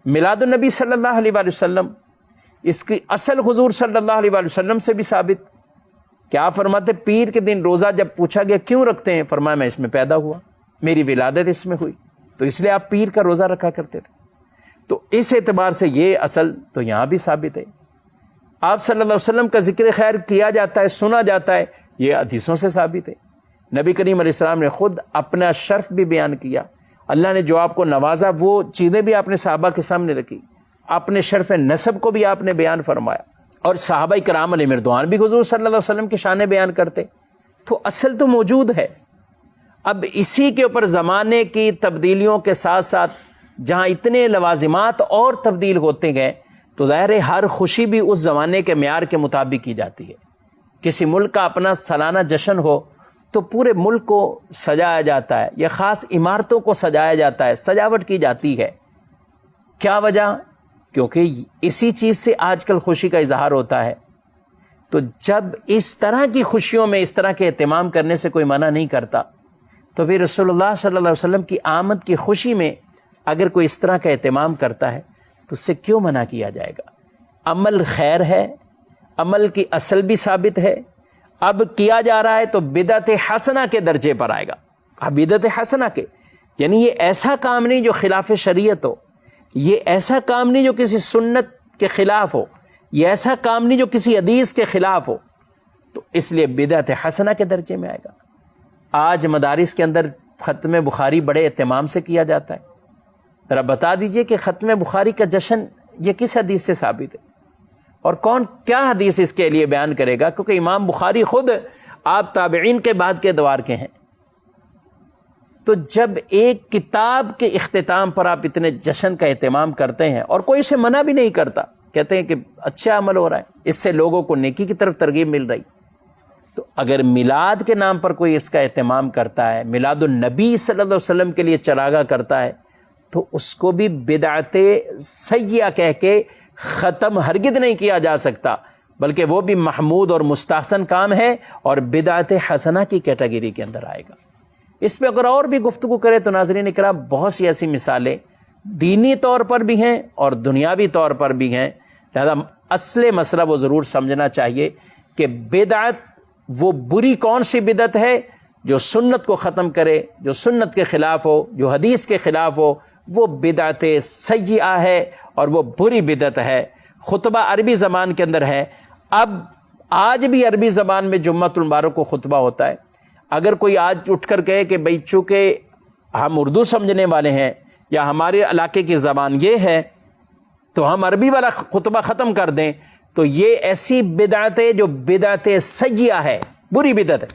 میلاد النبی صلی اللہ علیہ وآلہ وسلم، اس کی اصل حضور صلی اللہ علیہ وآلہ وسلم سے بھی ثابت. کیا فرماتے؟ پیر کے دن روزہ جب پوچھا گیا کیوں رکھتے ہیں، فرمایا میں اس میں پیدا ہوا، میری ولادت اس میں ہوئی، تو اس لیے آپ پیر کا روزہ رکھا کرتے تھے. تو اس اعتبار سے یہ اصل تو یہاں بھی ثابت ہے. آپ صلی اللہ علیہ وسلم کا ذکر خیر کیا جاتا ہے، سنا جاتا ہے، یہ حدیثوں سے ثابت ہے. نبی کریم علیہ السلام نے خود اپنا شرف بھی بیان کیا. اللہ نے جو آپ کو نوازا وہ چیزیں بھی آپ نے صحابہ کے سامنے رکھی، اپنے شرف نسب کو بھی آپ نے بیان فرمایا، اور صحابہ کرام علیہ مردوان بھی حضور صلی اللہ علیہ وسلم کی شان بیان کرتے. تو اصل تو موجود ہے. اب اسی کے اوپر زمانے کی تبدیلیوں کے ساتھ ساتھ جہاں اتنے لوازمات اور تبدیل ہوتے گئے تو ظاہر ہے ہر خوشی بھی اس زمانے کے معیار کے مطابق کی جاتی ہے. کسی ملک کا اپنا سالانہ جشن ہو تو پورے ملک کو سجایا جاتا ہے، یا خاص عمارتوں کو سجایا جاتا ہے، سجاوٹ کی جاتی ہے. کیا وجہ؟ کیونکہ اسی چیز سے آج کل خوشی کا اظہار ہوتا ہے. تو جب اس طرح کی خوشیوں میں اس طرح کے اہتمام کرنے سے کوئی منع نہیں کرتا، تو پھر رسول اللہ صلی اللہ علیہ وسلم کی آمد کی خوشی میں اگر کوئی اس طرح کا اہتمام کرتا ہے تو اس سے کیوں منع کیا جائے گا؟ عمل خیر ہے، عمل کی اصل بھی ثابت ہے. اب کیا جا رہا ہے تو بدعت حسنہ کے درجے پر آئے گا. اب بدعت حسنہ کے یعنی یہ ایسا کام نہیں جو خلاف شریعت ہو، یہ ایسا کام نہیں جو کسی سنت کے خلاف ہو، یہ ایسا کام نہیں جو کسی حدیث کے خلاف ہو، تو اس لیے بدعت حسنہ کے درجے میں آئے گا. آج مدارس کے اندر ختم بخاری بڑے اہتمام سے کیا جاتا ہے. ذرا بتا دیجئے کہ ختم بخاری کا جشن یہ کس حدیث سے ثابت ہے، اور کون کیا حدیث اس کے لیے بیان کرے گا؟ کیونکہ امام بخاری خود آپ تابعین کے بعد کے ادوار کے ہیں. تو جب ایک کتاب کے اختتام پر آپ اتنے جشن کا اہتمام کرتے ہیں اور کوئی اسے منع بھی نہیں کرتا، کہتے ہیں کہ اچھا عمل ہو رہا ہے، اس سے لوگوں کو نیکی کی طرف ترغیب مل رہی، تو اگر میلاد کے نام پر کوئی اس کا اہتمام کرتا ہے، میلاد النبی صلی اللہ علیہ وسلم کے لیے چراغاں کرتا ہے، تو اس کو بھی بدعت سیئہ کہہ کے ختم ہرگز نہیں کیا جا سکتا، بلکہ وہ بھی محمود اور مستحسن کام ہے اور بدعت حسنہ کی کیٹیگری کے اندر آئے گا. اس پہ اگر اور بھی گفتگو کرے تو ناظرین اکرام بہت سی ایسی مثالیں دینی طور پر بھی ہیں اور دنیاوی طور پر بھی ہیں. لہذا اصل مسئلہ وہ ضرور سمجھنا چاہیے کہ بدعت وہ بری کون سی بدعت ہے جو سنت کو ختم کرے، جو سنت کے خلاف ہو، جو حدیث کے خلاف ہو، وہ بدعت سیئہ ہے اور وہ بری بدعت ہے. خطبہ عربی زبان کے اندر ہے. اب آج بھی عربی زبان میں جمعۃ المبارک کو خطبہ ہوتا ہے. اگر کوئی آج اٹھ کر کہے کہ بھئی چونکہ ہم اردو سمجھنے والے ہیں یا ہمارے علاقے کی زبان یہ ہے تو ہم عربی والا خطبہ ختم کر دیں، تو یہ ایسی بدعت ہے جو بدعت سیئہ ہے، بری بدعت ہے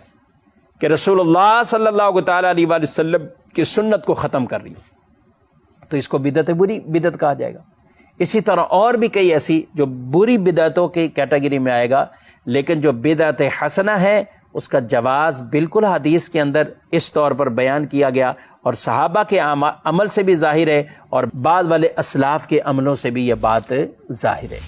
کہ رسول اللہ صلی اللہ تعالیٰ علیہ وآلہ وسلم کی سنت کو ختم کر رہی ہے، تو اس کو بدعت بری بدعت کہا جائے گا. اسی طرح اور بھی کئی ایسی جو بری بدعتوں کی کیٹیگری میں آئے گا، لیکن جو بدعت حسنہ ہے اس کا جواز بالکل حدیث کے اندر اس طور پر بیان کیا گیا، اور صحابہ کے عمل سے بھی ظاہر ہے اور بعد والے اسلاف کے عملوں سے بھی یہ بات ظاہر ہے.